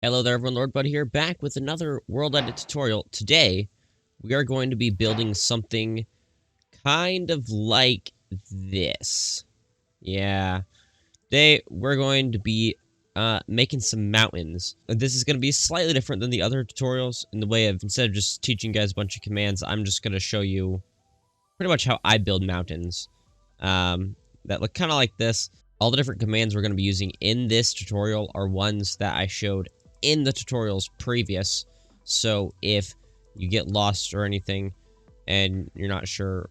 Hello there everyone, Lord Bud here, back with another World Edit tutorial. Today, we are going to be building something kind of like this. Yeah, today we're going to be making some mountains. This is going to be slightly different than the other tutorials in the way of, instead of just teaching you guys a bunch of commands, I'm just going to show you pretty much how I build mountains that look kind of like this. All the different commands we're going to be using in this tutorial are ones that I showed in the tutorials previous. So if you get lost or anything and you're not sure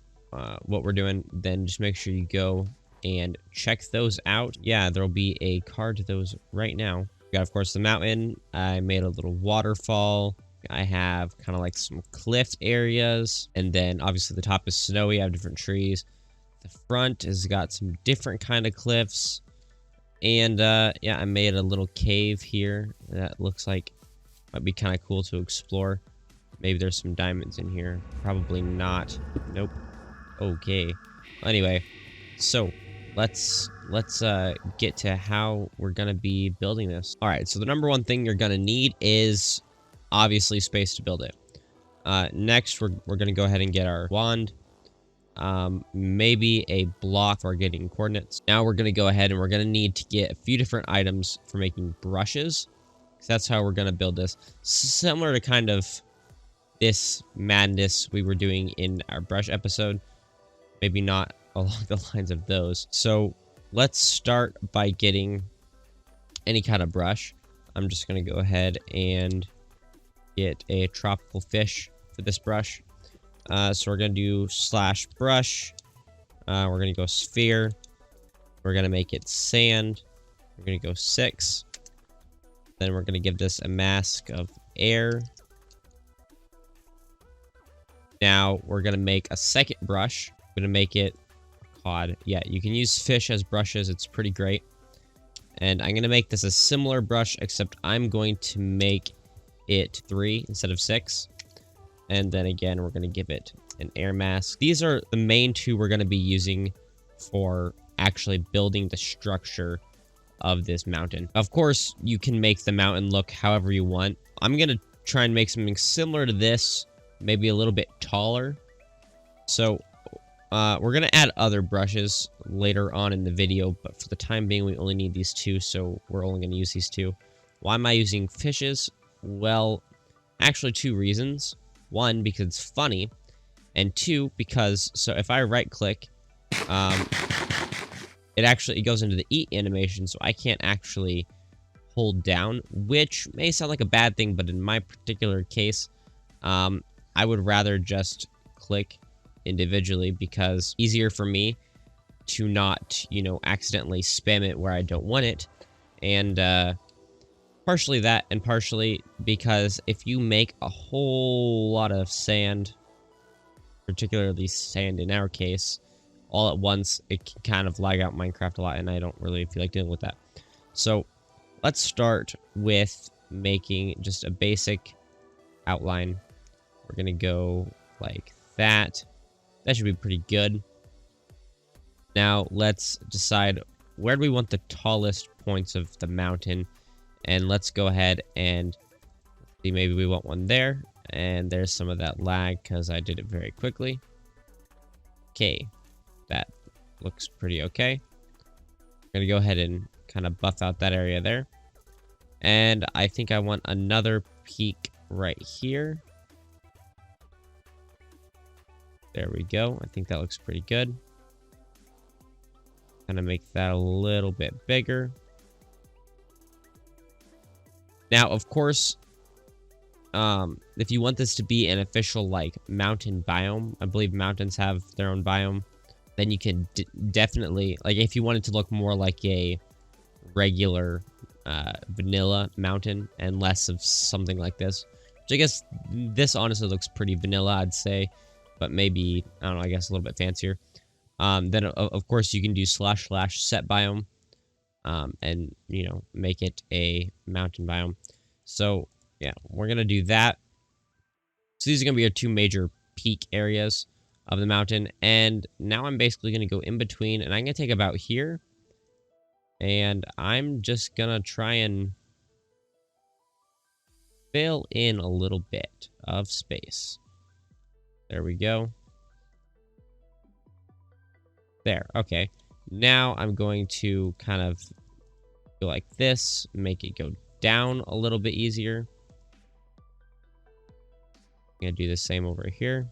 what we're doing, then just make sure you go and check those out. Yeah, there'll be a card to those right now. We got, of course, the mountain. I made a little waterfall. I have kind of like some cliff areas, and then obviously the top is snowy. I have different trees. The front has got some different kind of cliffs, and yeah, I made a little cave here that looks like might be kind of cool to explore. Maybe there's some diamonds in here. Probably not. Nope. Okay. Anyway, so let's get to how we're gonna be building this. All right. So the number one thing you're gonna need is obviously space to build it. Next, we're gonna go ahead and get our wand. Maybe a block for getting coordinates. Now we're gonna go ahead and we're gonna need to get a few different items for making brushes. So that's how we're gonna build this. Similar to kind of this madness we were doing in our brush episode. Maybe not along the lines of those. So let's start by getting any kind of brush. I'm just gonna go ahead and get a tropical fish for this brush. So we're gonna do slash brush. We're gonna go sphere. We're gonna make it sand. We're gonna go 6. Then we're gonna give this a mask of air. Now we're gonna make a second brush. I'm gonna make it cod. Yeah, you can use fish as brushes. It's pretty great. And I'm gonna make this a similar brush, except I'm going to make it 3 instead of 6. And then again, we're going to give it an air mask. These are the main two we're going to be using for actually building the structure of this mountain. Of course, you can make the mountain look however you want. I'm going to try and make something similar to this, maybe a little bit taller. So we're going to add other brushes later on in the video, but for the time being, we only need these 2, so we're only going to use these 2. Why am I using fishes? Well, actually 2 reasons. 1, because it's funny, and 2, because, so if I right click, it goes into the eat animation, so I can't actually hold down, which may sound like a bad thing, but in my particular case, I would rather just click individually, because easier for me to not, accidentally spam it where I don't want it, and, partially that, and partially because if you make a whole lot of sand, particularly sand in our case, all at once, it can kind of lag out Minecraft a lot, and I don't really feel like dealing with that. So let's start with making just a basic outline. We're going to go like that. That should be pretty good. Now let's decide where do we want the tallest points of the mountain. And let's go ahead and see, maybe we want one there. And there's some of that lag because I did it very quickly. Okay, that looks pretty okay. I'm going to go ahead and kind of buff out that area there. And I think I want another peak right here. There we go. I think that looks pretty good. Kind of make that a little bit bigger. Now, of course, if you want this to be an official, like, mountain biome, I believe mountains have their own biome, then you can definitely, like, if you want it to look more like a regular vanilla mountain and less of something like this, which I guess this honestly looks pretty vanilla, I'd say, but maybe, I don't know, I guess a little bit fancier. Then, of course, you can do / set biome. And, make it a mountain biome. So, yeah, we're going to do that. So these are going to be our 2 major peak areas of the mountain. And now I'm basically going to go in between, and I'm going to take about here. And I'm just going to try and fill in a little bit of space. There we go. There, okay. Now I'm going to kind of go like this, make it go down a little bit easier. I'm gonna do the same over here.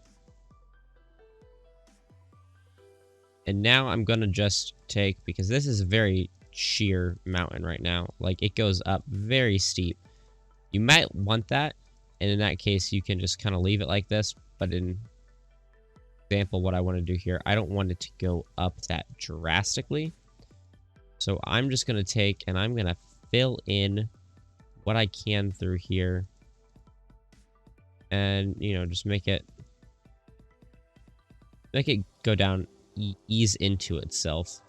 And now I'm gonna just take, because this is a very sheer mountain right now, like it goes up very steep. You might want that, and in that case you can just kind of leave it like this, but in example what I want to do here, I don't want it to go up that drastically. So I'm just going to take and I'm going to fill in what I can through here. And, you know, just make it go down, ease into itself.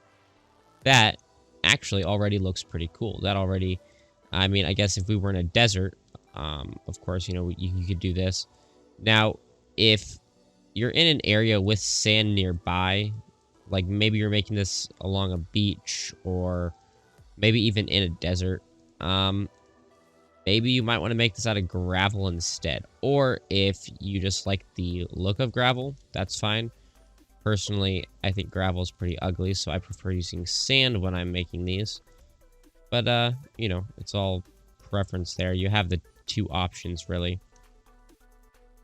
That actually already looks pretty cool. That already, I mean, I guess if we were in a desert, of course, you know, you could do this. Now, if you're in an area with sand nearby, like maybe you're making this along a beach or maybe even in a desert, maybe you might want to make this out of gravel instead. Or if you just like the look of gravel, that's fine. Personally, I think gravel is pretty ugly, so I prefer using sand when I'm making these. But, you know, it's all preference there. You have the two options, really.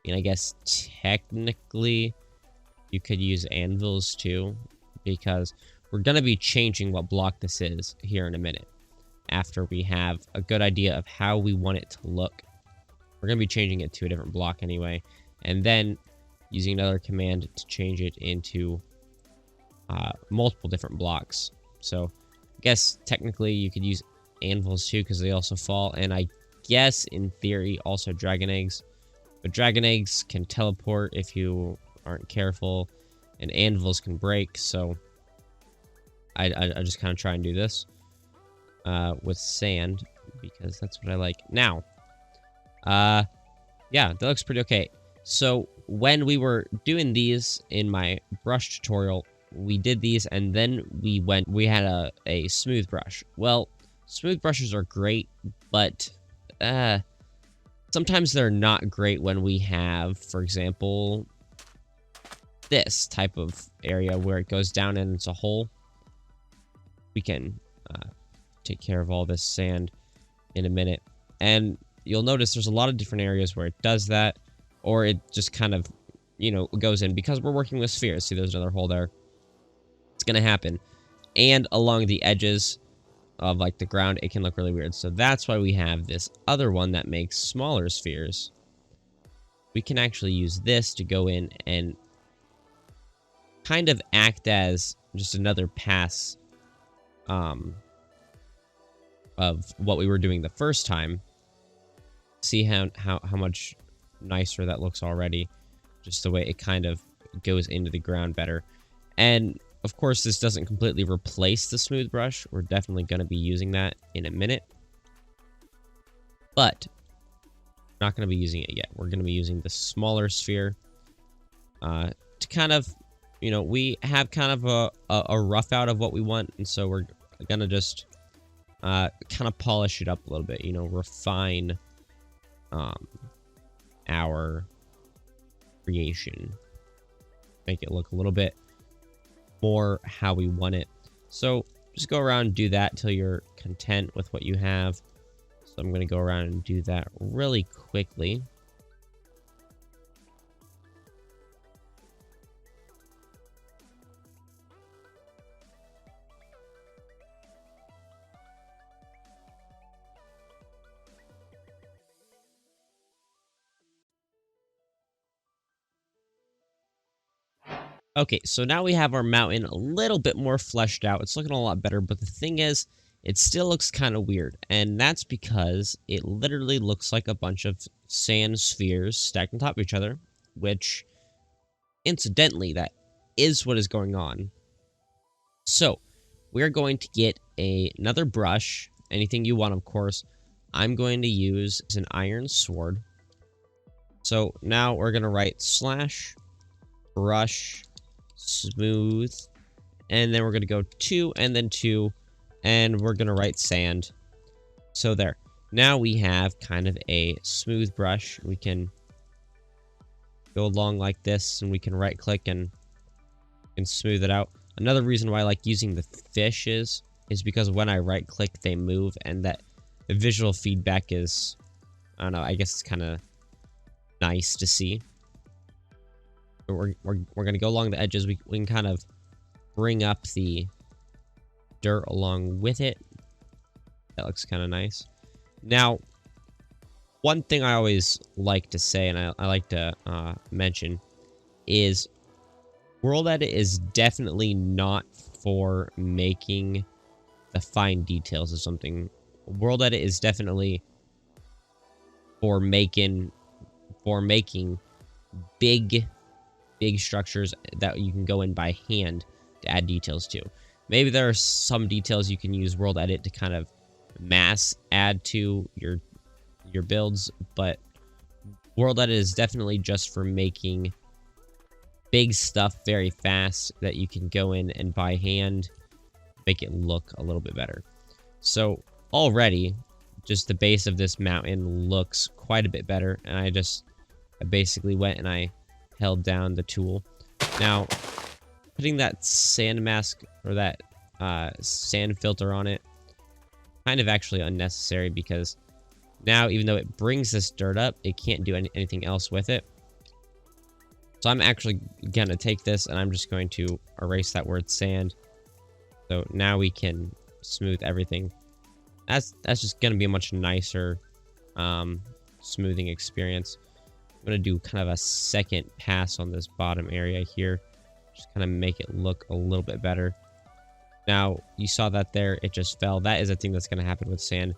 And I guess technically you could use anvils too, because we're going to be changing what block this is here in a minute. After we have a good idea of how we want it to look, we're going to be changing it to a different block anyway. And then using another command to change it into multiple different blocks. So I guess technically you could use anvils too, because they also fall. And I guess in theory also dragon eggs. But dragon eggs can teleport if you aren't careful, and anvils can break, so I just kind of try and do this with sand, because that's what I like. Now, yeah, that looks pretty okay. So when we were doing these in my brush tutorial, we did these, and then we had a smooth brush. Well, smooth brushes are great, but sometimes they're not great when we have, for example, this type of area where it goes down and it's a hole. We can take care of all this sand in a minute. And you'll notice there's a lot of different areas where it does that, or it just kind of, you know, goes in. Because we're working with spheres, see there's another hole there. It's going to happen. And along the edges of like the ground, it can look really weird. So that's why we have this other one that makes smaller spheres. We can actually use this to go in and kind of act as just another pass of what we were doing the first time. See how much nicer that looks already, just the way it kind of goes into the ground better. And of course, this doesn't completely replace the smooth brush. We're definitely going to be using that in a minute. But not going to be using it yet. We're going to be using the smaller sphere to kind of, you know, we have kind of a rough out of what we want. And so we're going to just kind of polish it up a little bit, you know, refine our creation. Make it look a little bit more how we want it. So just go around and do that till you're content with what you have. So I'm going to go around and do that really quickly. Okay, so now we have our mountain a little bit more fleshed out. It's looking a lot better, but the thing is, it still looks kind of weird. And that's because it literally looks like a bunch of sand spheres stacked on top of each other, which, incidentally, that is what is going on. So, we're going to get another brush, anything you want, of course. I'm going to use an iron sword. So, now we're going to write slash brush smooth, and then we're going to go 2 and then 2, and we're going to write sand. So there. Now we have kind of a smooth brush. We can go along like this, and we can right click and smooth it out. Another reason why I like using the fish is because when I right click they move, and that the visual feedback is, I don't know, I guess it's kind of nice to see. But we're gonna go along the edges. We can kind of bring up the dirt along with it. That looks kind of nice. Now, one thing I always like to say, and I like to mention, is World Edit is definitely not for making the fine details of something. World Edit is definitely for making big structures that you can go in by hand to add details to. Maybe there are some details you can use World Edit to kind of mass add to your builds, but World Edit is definitely just for making big stuff very fast that you can go in and by hand make it look a little bit better. So already, just the base of this mountain looks quite a bit better, and I basically went and I held down the tool. Now, putting that sand mask or that sand filter on it, kind of actually unnecessary, because now, even though it brings this dirt up, it can't do anything else with it. So I'm actually gonna take this and I'm just going to erase that word sand. So now we can smooth everything. That's just gonna be a much nicer smoothing experience. I'm gonna do kind of a second pass on this bottom area here, just kind of make it look a little bit better. Now, you saw that there, it just fell. That is a thing that's gonna happen with sand.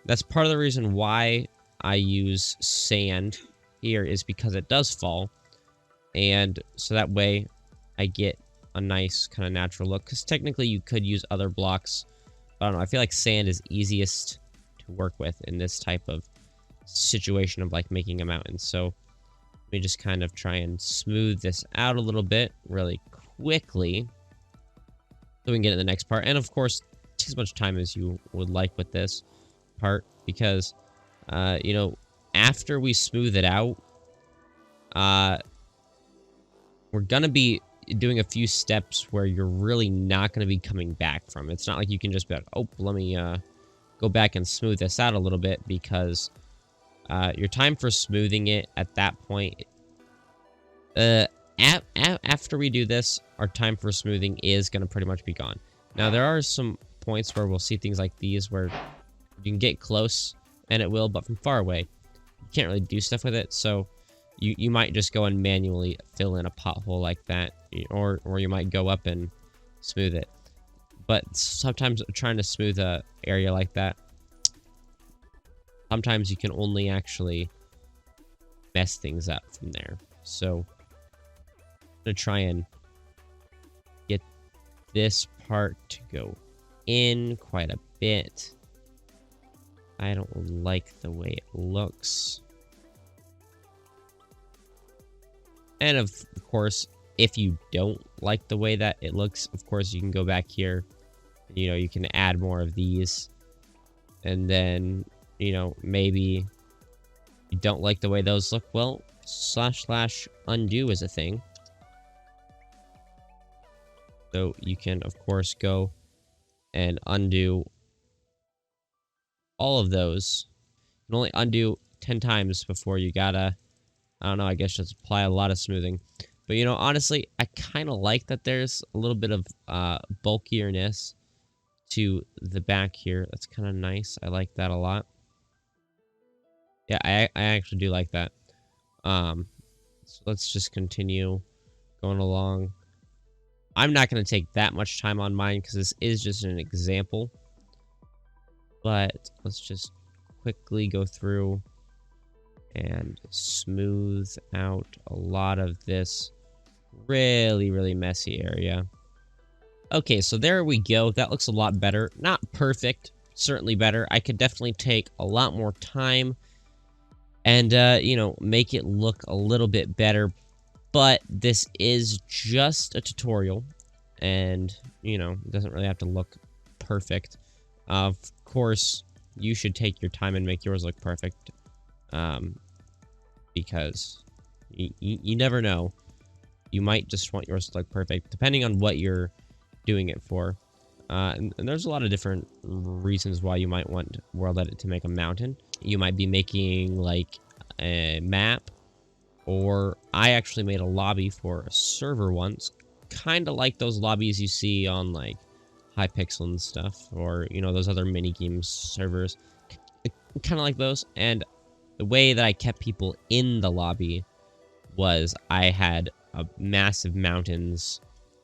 That's part of the reason why I use sand here, is because it does fall. And so that way I get a nice kind of natural look. Because technically you could use other blocks. But I don't know, I feel like sand is easiest to work with in this type of situation of like making a mountain. So let me just kind of try and smooth this out a little bit really quickly, so we can get to the next part. And of course, take as much time as you would like with this part, because you know, after we smooth it out, we're gonna be doing a few steps where you're really not gonna be coming back from. It's not like you can just be like, oh, let me go back and smooth this out a little bit, because your time for smoothing it at that point, after we do this, our time for smoothing is gonna pretty much be gone. Now, there are some points where we'll see things like these where you can get close and it will, but from far away, you can't really do stuff with it. So you might just go and manually fill in a pothole like that, or you might go up and smooth it. But sometimes trying to smooth a area like that, sometimes you can only actually mess things up from there. So I'm gonna try and get this part to go in quite a bit. I don't like the way it looks. And of course, if you don't like the way that it looks, of course, you can go back here. You know, you can add more of these. And then, you know, maybe you don't like the way those look. Well, / undo is a thing. So you can, of course, go and undo all of those. You can only undo 10 times before you gotta, I don't know, I guess just apply a lot of smoothing. But, you know, honestly, I kind of like that there's a little bit of bulkierness to the back here. That's kind of nice. I like that a lot. Yeah, I actually do like that. So let's just continue going along. I'm not going to take that much time on mine because this is just an example. But let's just quickly go through and smooth out a lot of this really messy area. Okay, so there we go. That looks a lot better. Not perfect, certainly better. I could definitely take a lot more time and, you know, make it look a little bit better. But this is just a tutorial, and, you know, it doesn't really have to look perfect. Of course, you should take your time and make yours look perfect. Because you never know. You might just want yours to look perfect, depending on what you're doing it for. And there's a lot of different reasons why you might want World Edit to make a mountain. You might be making, like, a map, or I actually made a lobby for a server once, kind of like those lobbies you see on, like, Hypixel and stuff, or, you know, those other mini-games servers. Kind of like those, and the way that I kept people in the lobby was I had massive mountains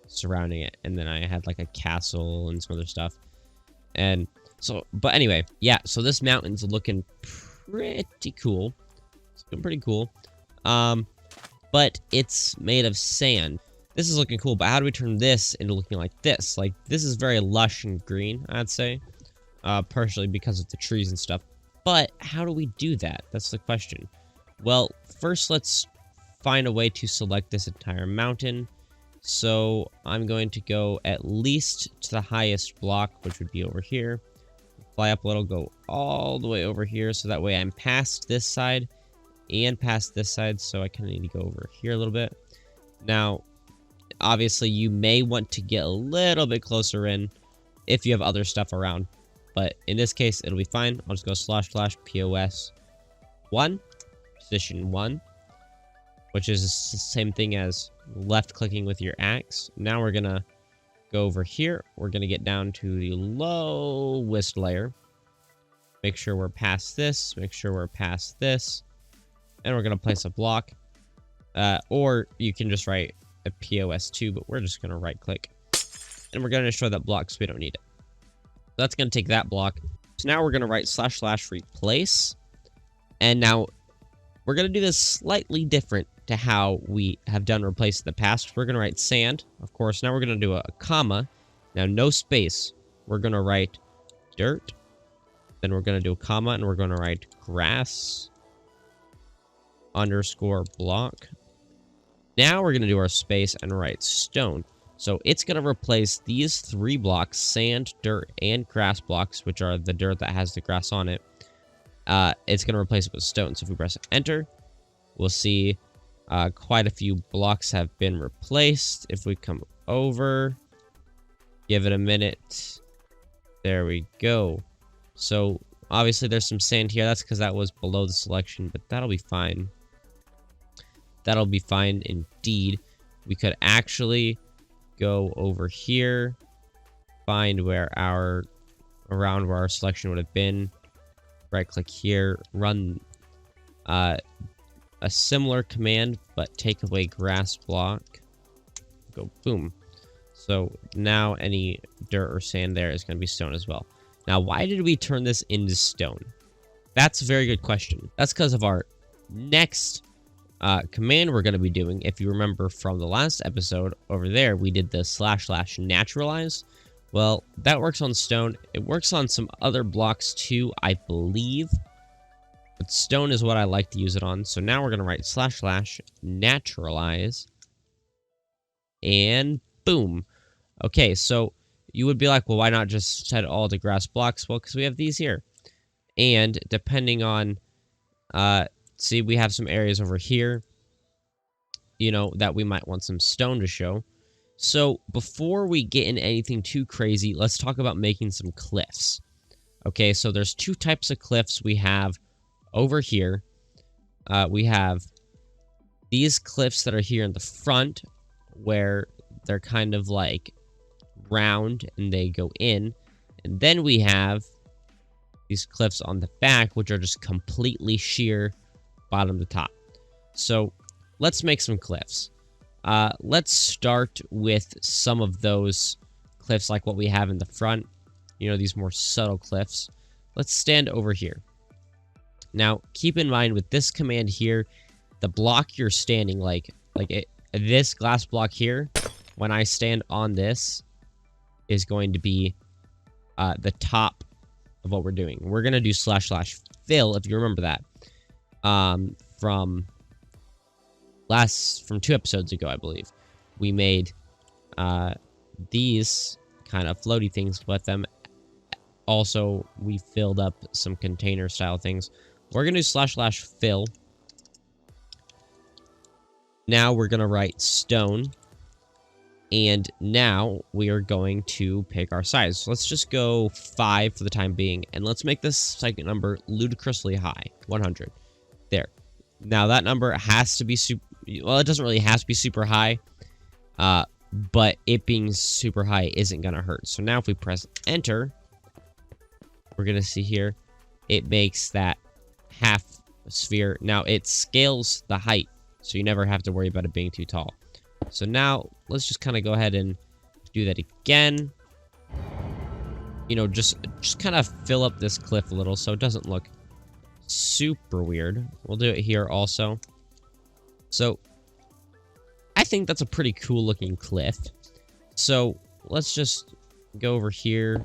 surrounding it, and then I had like a castle and some other stuff. And so, but anyway, yeah, so this mountain's looking pretty cool. It's looking pretty cool. But it's made of sand. This is looking cool, but how do we turn this into looking like this? Like, this is very lush and green, I'd say. Partially because of the trees and stuff. But how do we do that? That's the question. Well, first let's find a way to select this entire mountain. So I'm going to go at least to the highest block, which would be over here. Fly up a little, go all the way over here, so that way I'm past this side and past this side, so I kind of need to go over here a little bit. Now, obviously, you may want to get a little bit closer in if you have other stuff around, but in this case, it'll be fine. I'll just go //POS 1, position 1, which is the same thing as left-clicking with your axe. Now we're gonna go over here. We're gonna get down to the lowest layer. Make sure we're past this. Make sure we're past this. And we're gonna place a block. Or you can just write a POS2, but we're just gonna right-click. And we're gonna destroy that block because we don't need it. That's gonna take that block. So now we're gonna write //replace. And now we're gonna do this slightly different to how we have done replace in the past. We're gonna write sand, of course. Now we're gonna do a comma. Now no space. We're gonna write dirt. Then we're gonna do a comma, and we're gonna write grass _block. Now we're gonna do our space and write stone. So it's gonna replace these 3 blocks, sand, dirt, and grass blocks, which are the dirt that has the grass on it. It's gonna replace it with stone. So if we press enter, we'll see quite a few blocks have been replaced. If we come over, give it a minute. There we go. So obviously there's some sand here. That's because that was below the selection, but that'll be fine. That'll be fine indeed. We could actually go over here, find where around where our selection would have been. Right click here, run a similar command, but take away grass block. Go boom. So now any dirt or sand there is going to be stone as well. Now, why did we turn this into stone? That's a very good question. That's because of our next command we're going to be doing. If you remember from the last episode over there, we did the //naturalize. Well, that works on stone. It works on some other blocks too, I believe. But stone is what I like to use it on. So now we're going to write //naturalize. And boom. Okay, so you would be like, well, why not just set all the grass blocks? Well, because we have these here. And depending on, see, we have some areas over here, you know, that we might want some stone to show. So before we get into anything too crazy, let's talk about making some cliffs. Okay, so there's 2 types of cliffs we have over here. We have these cliffs that are here in the front, where they're kind of like round and they go in. And then we have these cliffs on the back, which are just completely sheer bottom to top. So let's make some cliffs. Let's start with some of those cliffs like what we have in the front. You know, these more subtle cliffs. Let's stand over here. Now, keep in mind with this command here, the block you're standing this glass block here, when I stand on this, is going to be the top of what we're doing. We're going to do //fill, if you remember that, from 2 episodes ago, I believe. We made these kind of floaty things with them also we filled up some container style things. We're going to do / fill. Now we're going to write stone. And now we are going to pick our size. So let's just go 5 for the time being. And let's make this second number ludicrously high. 100. There. Now that number has to be super... Well, it doesn't really have to be super high. But it being super high isn't going to hurt. So now if we press enter, we're going to see here, it makes that half sphere. Now it scales the height. So you never have to worry about it being too tall. So now, let's just kind of go ahead and do that again. You know, just kind of fill up this cliff a little so it doesn't look super weird. We'll do it here also. So, I think that's a pretty cool looking cliff. So, let's just go over here.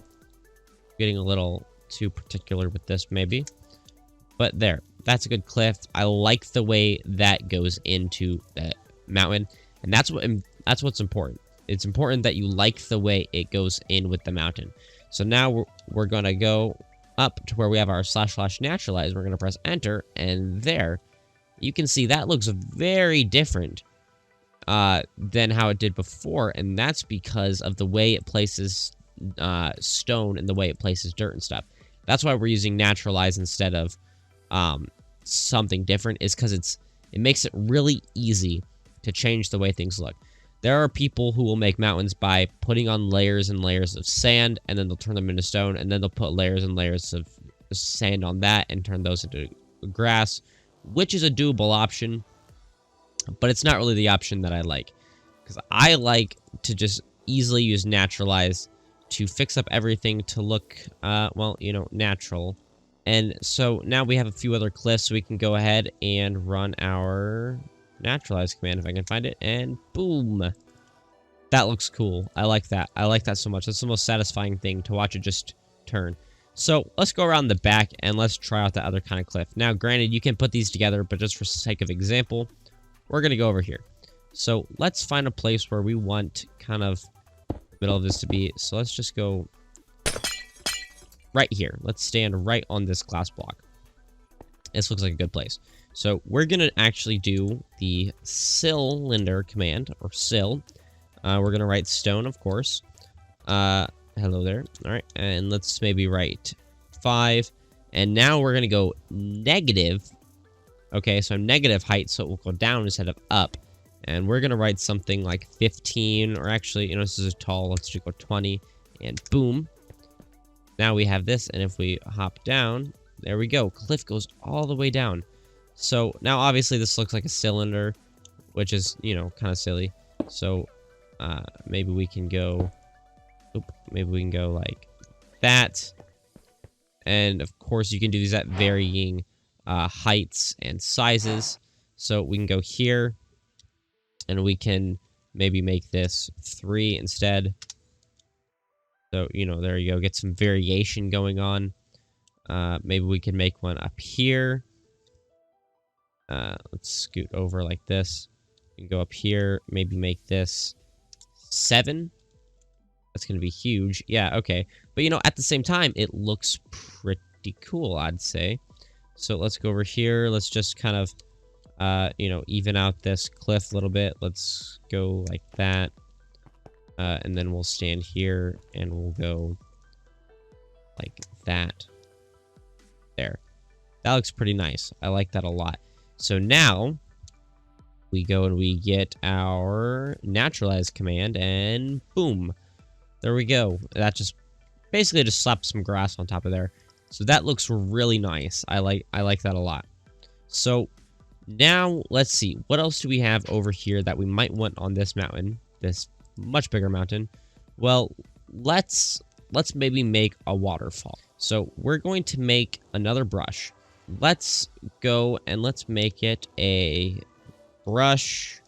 Getting a little too particular with this, maybe. But there, that's a good cliff. I like the way that goes into the mountain. And that's what's important. It's important that you like the way it goes in with the mountain. So now we're going to go up to where we have our / naturalize. We're going to press enter, and there, you can see that looks very different than how it did before, and that's because of the way it places stone and the way it places dirt and stuff. That's why we're using naturalize instead of something different, is because it makes it really easy to change the way things look. There are people who will make mountains by putting on layers and layers of sand, and then they'll turn them into stone, and then they'll put layers and layers of sand on that and turn those into grass, which is a doable option, but it's not really the option that I like. Because I like to just easily use naturalize to fix up everything to look, well, you know, natural. And so now we have a few other cliffs, so we can go ahead and run our naturalize command if I can find it, and boom. That looks cool. I like that. I like that so much. That's the most satisfying thing, to watch it just turn. So let's go around the back and let's try out that other kind of cliff. Now, granted, you can put these together, but just for sake of example, we're going to go over here. So let's find a place where we want kind of the middle of this to be. So let's just go right here. Let's stand right on this glass block. This looks like a good place. So we're going to actually do the cylinder command, or cyl. We're going to write stone, of course. Hello there. All right, and let's maybe write 5. And now we're going to go negative. Okay, so negative height, so it will go down instead of up. And we're going to write something like 15, or actually, you know, this is tall. Let's just go 20, and boom. Now we have this, and if we hop down, there we go. Cliff goes all the way down. So now obviously this looks like a cylinder, which is, you know, kind of silly. So maybe we can go, maybe we can go like that. And of course you can do these at varying heights and sizes. So we can go here, and we can maybe make this 3 instead. So, you know, there you go. Get some variation going on. Maybe we can make one up here. Let's scoot over like this. We can go up here. Maybe make this 7. That's going to be huge. Yeah, okay. But, you know, at the same time, it looks pretty cool, I'd say. So let's go over here. Let's just kind of, you know, even out this cliff a little bit. Let's go like that. And then we'll stand here, and we'll go like that. There. That looks pretty nice. I like that a lot. So now we go and we get our naturalize command, and boom. There we go. That just basically just slaps some grass on top of there. So that looks really nice. I like that a lot. So now let's see. What else do we have over here that we might want on this mountain? This much bigger mountain. Well, let's maybe make a waterfall. So we're going to make another brush. Let's go and let's make it a brush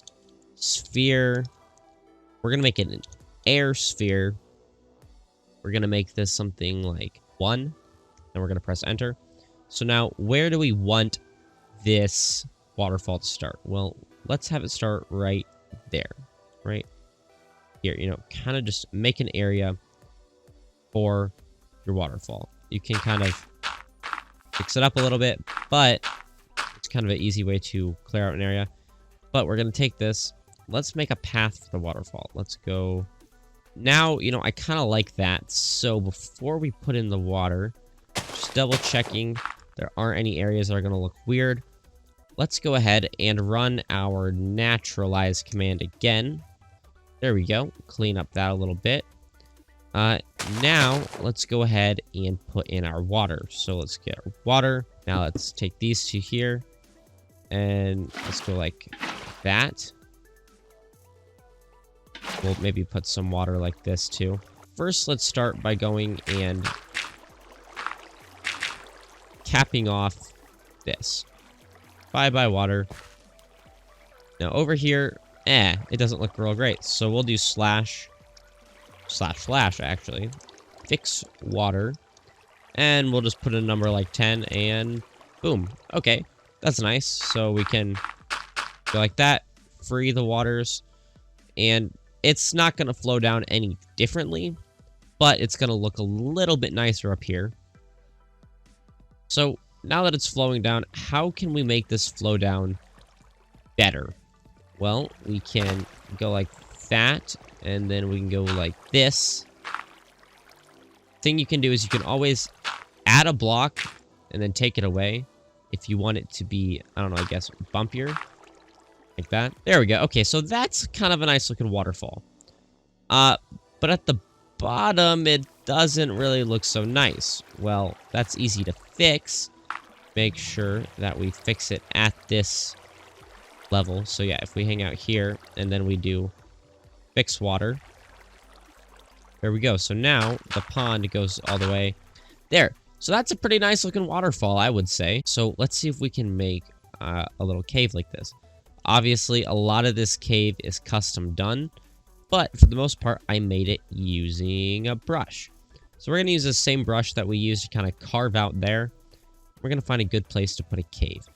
sphere. We're going to make it an air sphere. We're going to make this something like 1. And we're going to press enter. So now, where do we want this waterfall to start? Well, let's have it start right there. Right here. You know, kind of just make an area for your waterfall. You can kind of fix it up a little bit, but it's kind of an easy way to clear out an area. But we're going to take this. Let's make a path for the waterfall. Let's go. Now, you know, I kind of like that. So before we put in the water, just double checking there aren't any areas that are going to look weird. Let's go ahead and run our naturalize command again. There we go. Clean up that a little bit. Now, let's go ahead and put in our water. So let's get our water. Now let's take these two here. And let's go like that. We'll maybe put some water like this too. First, let's start by going and capping off this. Bye-bye water. Now over here, it doesn't look real great. So we'll do slash actually. Fix water. And we'll just put a number like 10 and boom. Okay, that's nice. So we can go like that, free the waters, and it's not going to flow down any differently, but it's going to look a little bit nicer up here. So now that it's flowing down, how can we make this flow down better? Well, we can go like that, and then we can go like this. Thing you can do is you can always add a block and then take it away if you want it to be, I don't know, I guess bumpier. Like that. There we go. Okay, so that's kind of a nice looking waterfall. But at the bottom, it doesn't really look so nice. Well, that's easy to fix. Make sure that we fix it at this level. So yeah, if we hang out here and then we do fix water. There we go. So now the pond goes all the way there. So that's a pretty nice looking waterfall, I would say. So let's see if we can make a little cave like this. Obviously, a lot of this cave is custom done, but for the most part, I made it using a brush. So we're going to use the same brush that we used to kind of carve out there. We're going to find a good place to put a cave.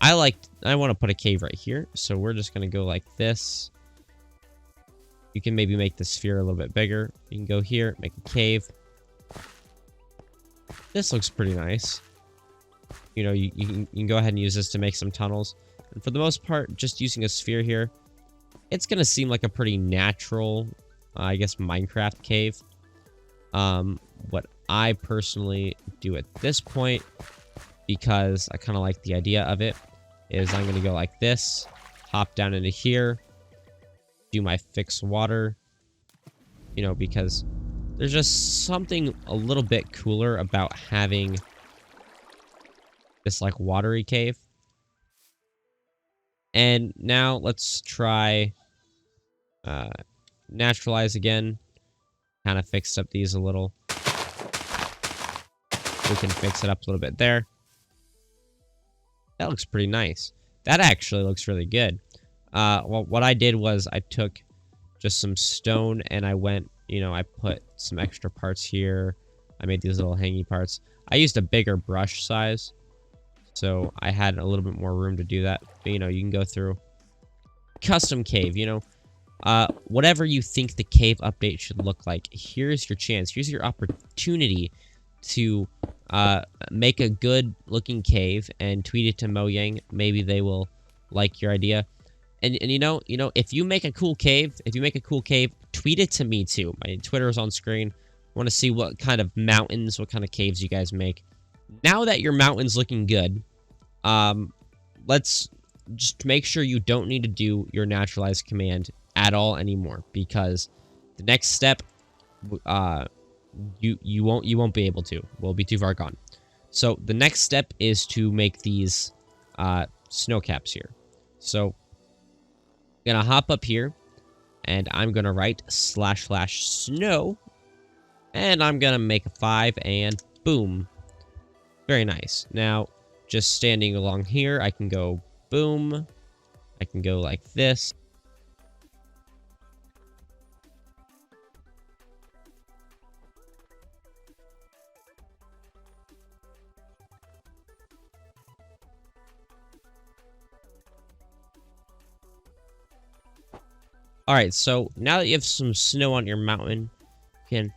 I want to put a cave right here, so we're just going to go like this. You can maybe make the sphere a little bit bigger. You can go here, make a cave. This looks pretty nice. You know, you can go ahead and use this to make some tunnels. And for the most part, just using a sphere here, it's going to seem like a pretty natural, I guess, Minecraft cave. What I personally do at this point, because I kind of like the idea of it, is I'm going to go like this, hop down into here, do my fix water, you know, because there's just something a little bit cooler about having this, like, watery cave. And now let's try naturalize again. Kind of fixed up these a little. We can fix it up a little bit there. That looks pretty nice. That actually looks really good. Well, what I did was I took just some stone and I went, you know, I put some extra parts here. I made these little hangy parts. I used a bigger brush size, so I had a little bit more room to do that. But, you know, you can go through custom cave, you know, whatever you think the cave update should look like. Here's your chance. Here's your opportunity to make a good looking cave and tweet it to Mojang. Maybe they will like your idea. And you know, if you make a cool cave, tweet it to me too. My Twitter is on screen. I want to see what kind of mountains, what kind of caves you guys make. Now that your mountain's looking good, let's just make sure you don't need to do your naturalize command at all anymore, because the next step, you won't be able to. We'll be too far gone. So the next step is to make these snow caps here. So I'm gonna hop up here, and I'm gonna write //snow, and I'm gonna make a 5, and boom. Very nice. Now, just standing along here, I can go boom. I can go like this. Alright, so now that you have some snow on your mountain, you can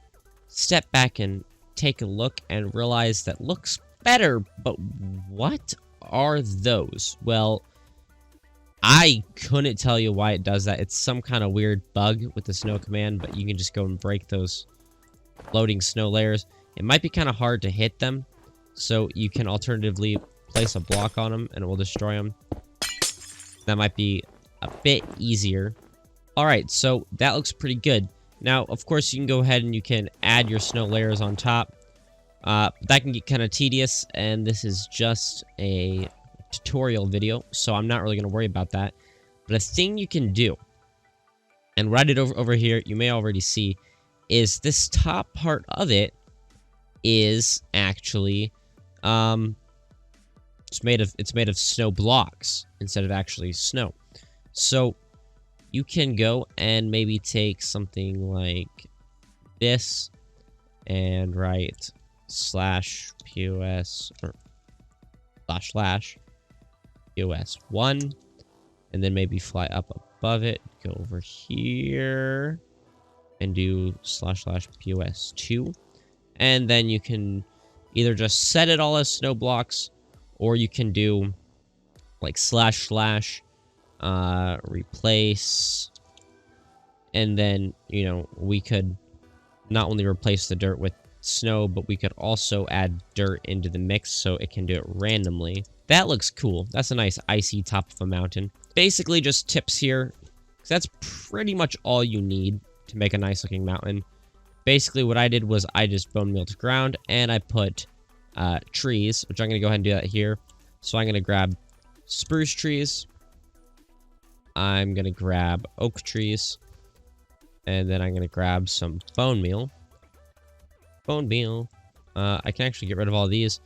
step back and take a look and realize that looks better, but what are those? Well, I couldn't tell you why it does that. It's some kind of weird bug with the snow command, but you can just go and break those floating snow layers. It might be kind of hard to hit them, so you can alternatively place a block on them and it will destroy them. That might be a bit easier. Alright, so that looks pretty good. Now, of course, you can go ahead and you can add your snow layers on top. That can get kind of tedious, and this is just a tutorial video, so I'm not really going to worry about that. But a thing you can do, and what I did over here, you may already see, is this top part of it is actually, it's made of snow blocks instead of actually snow. So you can go and maybe take something like this and write /POS or // POS1, and then maybe fly up above it, go over here, and do / POS2, and then you can either just set it all as snow blocks, or you can do like / replace, and then, you know, we could not only replace the dirt with snow, but we could also add dirt into the mix so it can do it randomly. That looks cool. That's a nice icy top of a mountain. Basically just tips here, because that's pretty much all you need to make a nice looking mountain. Basically what I did was I just bone mealed ground and I put trees, which I'm going to go ahead and do that here. So I'm going to grab spruce trees, I'm going to grab oak trees, and then I'm going to grab some bone meal. I can actually get rid of all these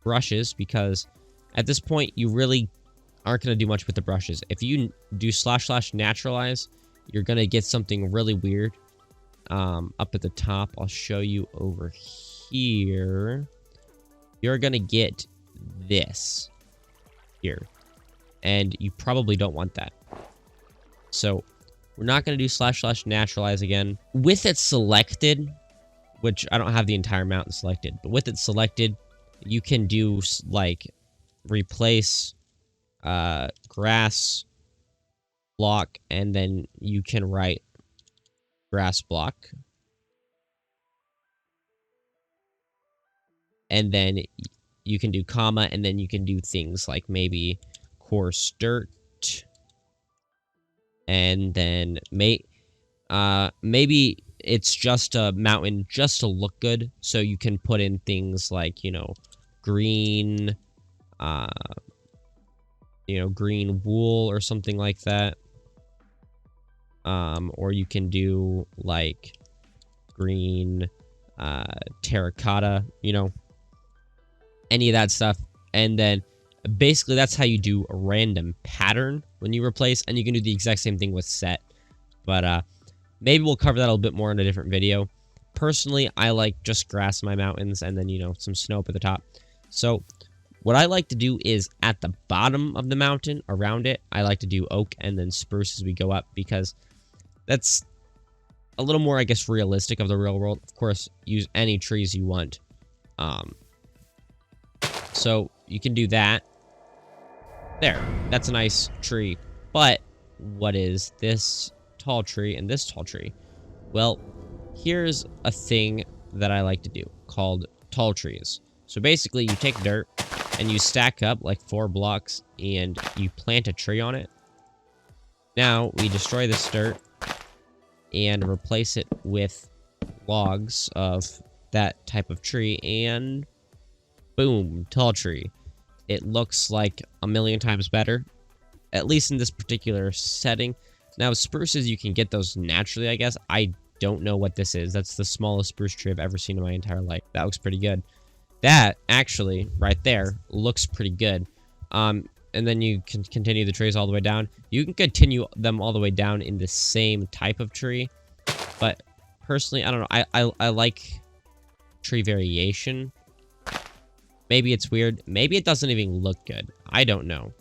brushes, because at this point you really aren't going to do much with the brushes. If you do / naturalize, you're going to get something really weird up at the top. I'll show you over here. You're going to get this here, and you probably don't want that. So we're not going to do / naturalize again. With it selected, which I don't have the entire mountain selected, but with it selected, you can do like replace grass block, and then you can write grass block, and then you can do comma, and then you can do things like maybe coarse dirt, and then maybe it's just a mountain just to look good, so you can put in things like, you know, green, green wool or something like that. Or you can do like green terracotta, you know, any of that stuff. And then basically that's how you do a random pattern when you replace, and you can do the exact same thing with set. But maybe we'll cover that a little bit more in a different video. Personally, I like just grass in my mountains, and then, you know, some snow up at the top. So what I like to do is at the bottom of the mountain, around it, I like to do oak and then spruce as we go up, because that's a little more, I guess, realistic of the real world. Of course, use any trees you want. So you can do that. There, that's a nice tree. But what is this tall tree and this tall tree? Well, here's a thing that I like to do called tall trees. So basically, you take dirt and you stack up like 4 blocks and you plant a tree on it. Now we destroy this dirt and replace it with logs of that type of tree, and boom, tall tree. It looks like a million times better, at least in this particular setting. Now, spruces, you can get those naturally, I guess. I don't know what this is. That's the smallest spruce tree I've ever seen in my entire life. That looks pretty good. That, actually, right there, looks pretty good. And then you can continue the trees all the way down. You can continue them all the way down in the same type of tree. But, personally, I don't know. I like tree variation. Maybe it's weird. Maybe it doesn't even look good. I don't know.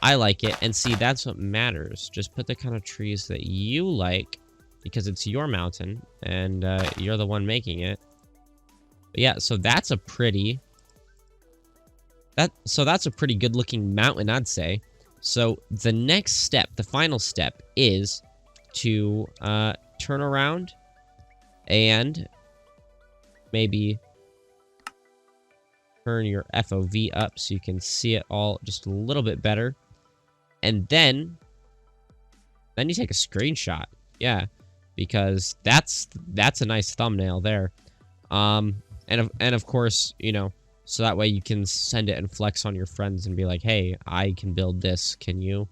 I like it. And see, that's what matters. Just put the kind of trees that you like, because it's your mountain, and you're the one making it. But yeah, so that's a pretty... that's a pretty good-looking mountain, I'd say. So the next step, the final step, is to turn around and maybe turn your FOV up so you can see it all just a little bit better. And then you take a screenshot. Yeah, because that's a nice thumbnail there. And of course, you know, so that way you can send it and flex on your friends and be like, hey, I can build this. Can you?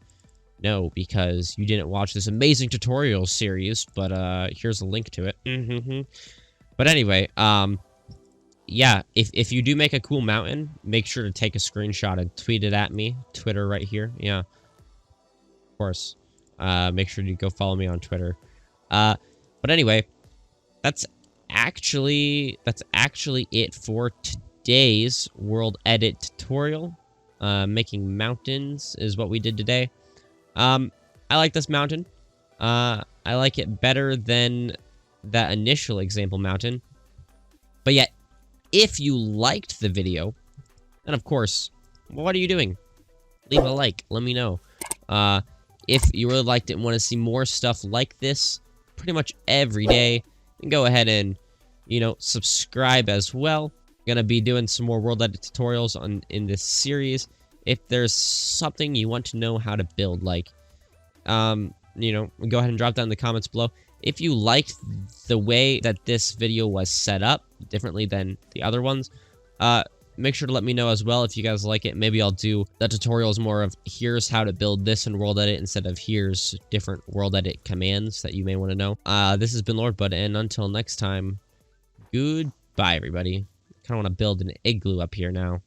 No, because you didn't watch this amazing tutorial series, but here's a link to it. But anyway, yeah, if you do make a cool mountain, make sure to take a screenshot and tweet it at me. Twitter right here. Yeah, of course. Make sure to go follow me on Twitter. But anyway, that's actually it for today's World Edit tutorial. Making mountains is what we did today. I like this mountain. I like it better than that initial example mountain. But yet, if you liked the video, and of course, what are you doing? Leave a like. Let me know. If you really liked it and want to see more stuff like this pretty much every day, then go ahead and, you know, subscribe as well. Gonna be doing some more World Edit tutorials in this series. If there's something you want to know how to build, like, you know, go ahead and drop down in the comments below. If you liked the way that this video was set up, differently than the other ones, make sure to let me know as well if you guys like it. Maybe I'll do the tutorials more of here's how to build this in World Edit instead of here's different World Edit commands that you may want to know. This has been Lord Bud, and until next time, goodbye, everybody. Kind of want to build an igloo up here now.